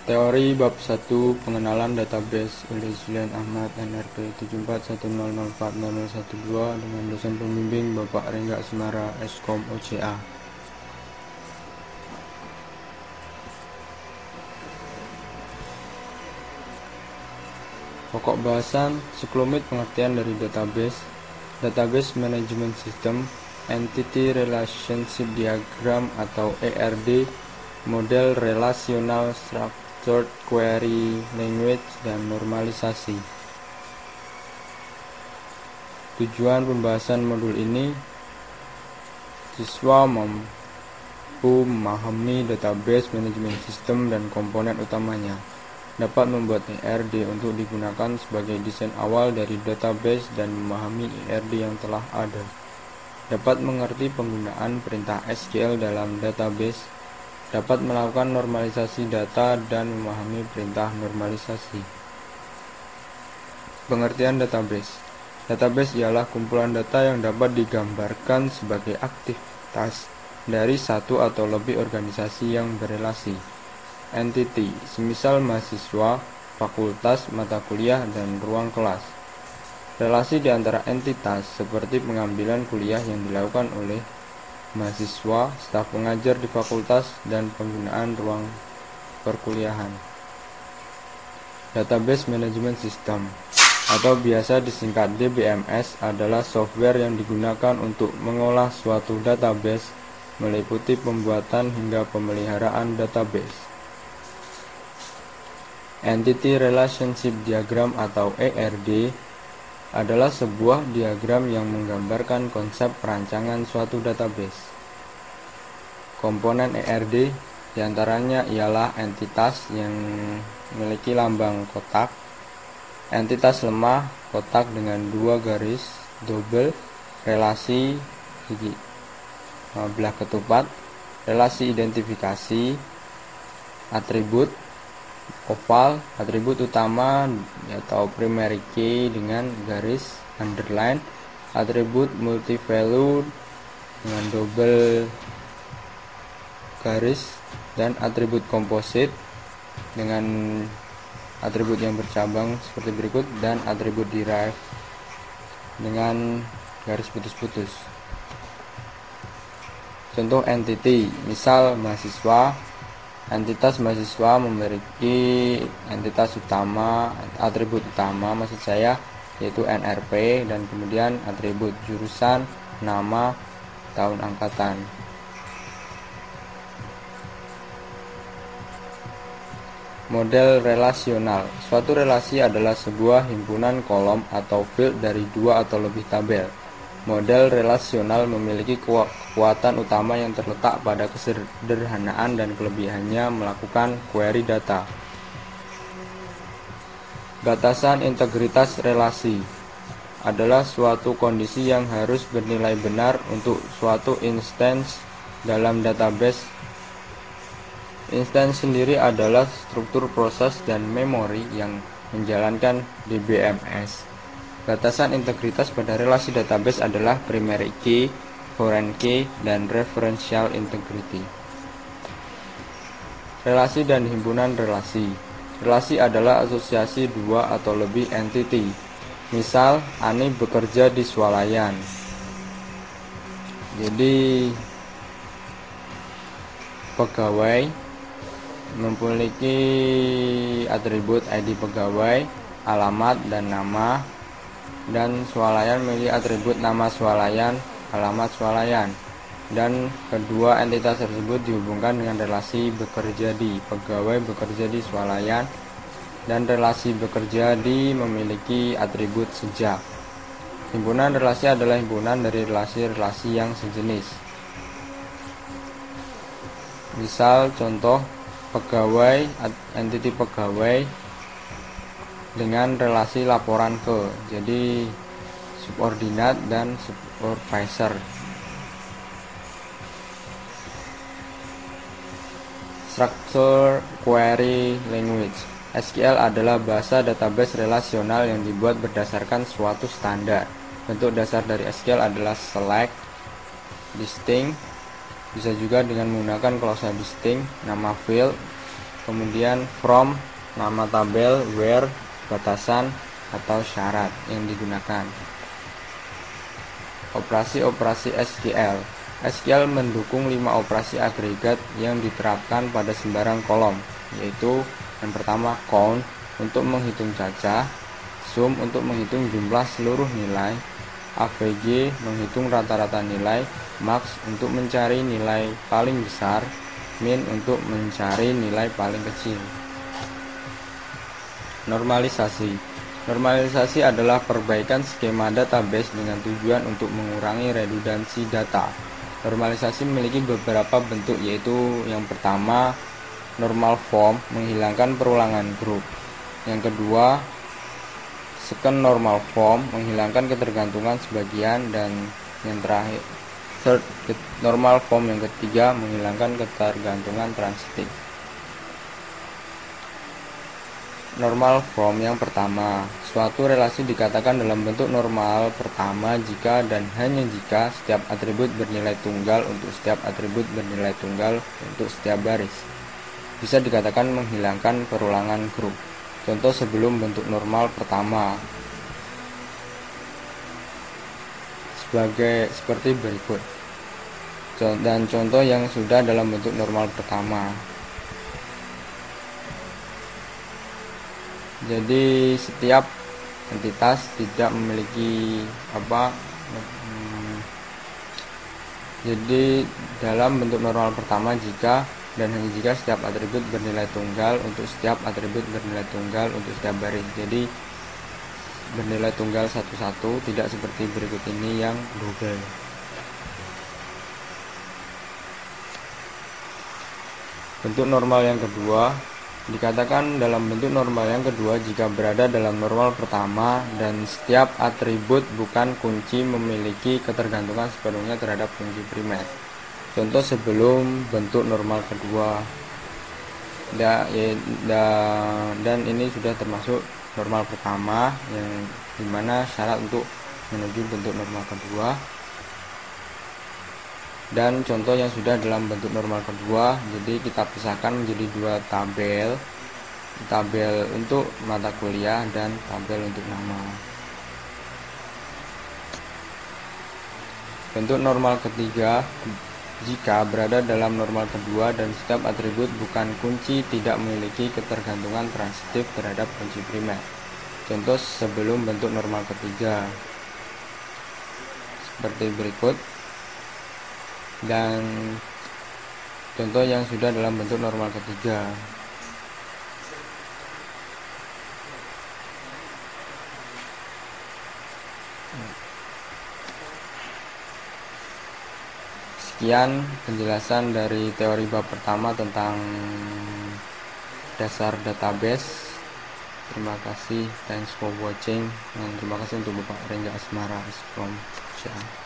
Teori Bab 1 Pengenalan Database oleh Zulian Ahmad NRP 7410040012 dengan dosen pembimbing Bapak Rengga Semara Eskom OCA. Pokok bahasan sekelumit pengertian dari database, Database Management System, Entity Relationship Diagram atau ERD, model relasional, structured query language, dan normalisasi. Tujuan pembahasan modul ini, siswa mampu memahami database management system dan komponen utamanya, dapat membuat ERD untuk digunakan sebagai desain awal dari database dan memahami ERD yang telah ada, dapat mengerti penggunaan perintah SQL dalam database, dapat melakukan normalisasi data dan memahami perintah normalisasi. Pengertian database. Database ialah kumpulan data yang dapat digambarkan sebagai aktivitas dari satu atau lebih organisasi yang berelasi. Entity, semisal mahasiswa, fakultas, mata kuliah, dan ruang kelas. Relasi di antara entitas seperti pengambilan kuliah yang dilakukan oleh mahasiswa, staf pengajar di fakultas, dan penggunaan ruang perkuliahan. Database Management System atau biasa disingkat DBMS adalah software yang digunakan untuk mengolah suatu database, meliputi pembuatan hingga pemeliharaan database. Entity Relationship Diagram atau ERD adalah sebuah diagram yang menggambarkan konsep perancangan suatu database. Komponen ERD diantaranya ialah entitas yang memiliki lambang kotak, entitas lemah kotak dengan dua garis double, relasi belah ketupat, relasi identifikasi, atribut oval, atribut utama atau primary key dengan garis underline, atribut multi-value dengan double garis, dan atribut komposit dengan atribut yang bercabang seperti berikut, dan atribut derived dengan garis putus-putus. Contoh entity, misal mahasiswa. Entitas mahasiswa memiliki entitas utama, atribut utama maksud saya, yaitu NRP, dan kemudian atribut jurusan, nama, tahun angkatan. Model relasional. Suatu relasi adalah sebuah himpunan kolom atau field dari dua atau lebih tabel. Model relasional memiliki kekuatan utama yang terletak pada kesederhanaan dan kelebihannya melakukan query data. Batasan integritas relasi adalah suatu kondisi yang harus bernilai benar untuk suatu instance dalam database. Instance sendiri adalah struktur proses dan memori yang menjalankan DBMS. Batasan integritas pada relasi database adalah primary key, foreign key, dan referential integrity. Relasi dan himpunan relasi. Relasi adalah asosiasi dua atau lebih entity. Misal, Ani bekerja di swalayan. Jadi, pegawai memiliki atribut ID pegawai, alamat, dan nama, dan swalayan memiliki atribut nama swalayan, alamat swalayan, dan kedua entitas tersebut dihubungkan dengan relasi bekerja di. Pegawai bekerja di swalayan, dan relasi bekerja di memiliki atribut sejak. Himpunan relasi adalah himpunan dari relasi-relasi yang sejenis. Misal contoh pegawai, entity pegawai dengan relasi laporan ke, jadi subordinat dan supervisor. Structure Query Language. SQL adalah bahasa database relasional yang dibuat berdasarkan suatu standar. Bentuk dasar dari SQL adalah select, distinct, bisa juga dengan menggunakan klausa distinct, nama field, kemudian from, nama tabel, where, batasan atau syarat yang digunakan. Operasi-operasi SQL. SQL mendukung 5 operasi agregat yang diterapkan pada sembarang kolom, yaitu yang pertama count untuk menghitung cacah, sum untuk menghitung jumlah seluruh nilai, AVG menghitung rata-rata nilai, max untuk mencari nilai paling besar, min untuk mencari nilai paling kecil. Normalisasi. Normalisasi adalah perbaikan skema database dengan tujuan untuk mengurangi redundansi data. Normalisasi memiliki beberapa bentuk, yaitu yang pertama normal form, menghilangkan perulangan grup. Yang kedua second normal form, menghilangkan ketergantungan sebagian. Dan yang terakhir third normal form, yang ketiga menghilangkan ketergantungan transitif. Normal form yang pertama, suatu relasi dikatakan dalam bentuk normal pertama jika dan hanya jika setiap atribut bernilai tunggal untuk setiap atribut bernilai tunggal untuk setiap baris. Bisa dikatakan menghilangkan perulangan grup. Contoh sebelum bentuk normal pertama seperti berikut. Dan contoh yang sudah dalam bentuk normal pertama. Jadi setiap entitas tidak memiliki jadi dalam bentuk normal pertama jika dan hanya jika setiap atribut bernilai tunggal untuk setiap atribut bernilai tunggal untuk setiap baris. Jadi bernilai tunggal satu-satu, tidak seperti berikut ini yang double. Bentuk normal yang kedua dikatakan dalam bentuk normal yang kedua jika berada dalam normal pertama dan setiap atribut bukan kunci memiliki ketergantungan sepenuhnya terhadap kunci primer. Contoh sebelum bentuk normal kedua. Dan ini sudah termasuk normal pertama, yang dimana syarat untuk menuju bentuk normal kedua. Dan contoh yang sudah dalam bentuk normal kedua, jadi kita pisahkan menjadi dua tabel untuk mata kuliah dan tabel untuk nama. Bentuk normal ketiga jika berada dalam normal kedua dan setiap atribut bukan kunci tidak memiliki ketergantungan transitif terhadap kunci primer. Contoh sebelum bentuk normal ketiga seperti berikut. Dan contoh yang sudah dalam bentuk normal ketiga. Sekian penjelasan dari teori bab pertama tentang dasar database. Terima kasih, thanks for watching, dan terima kasih untuk Bapak Rengga Asmara from Jakarta.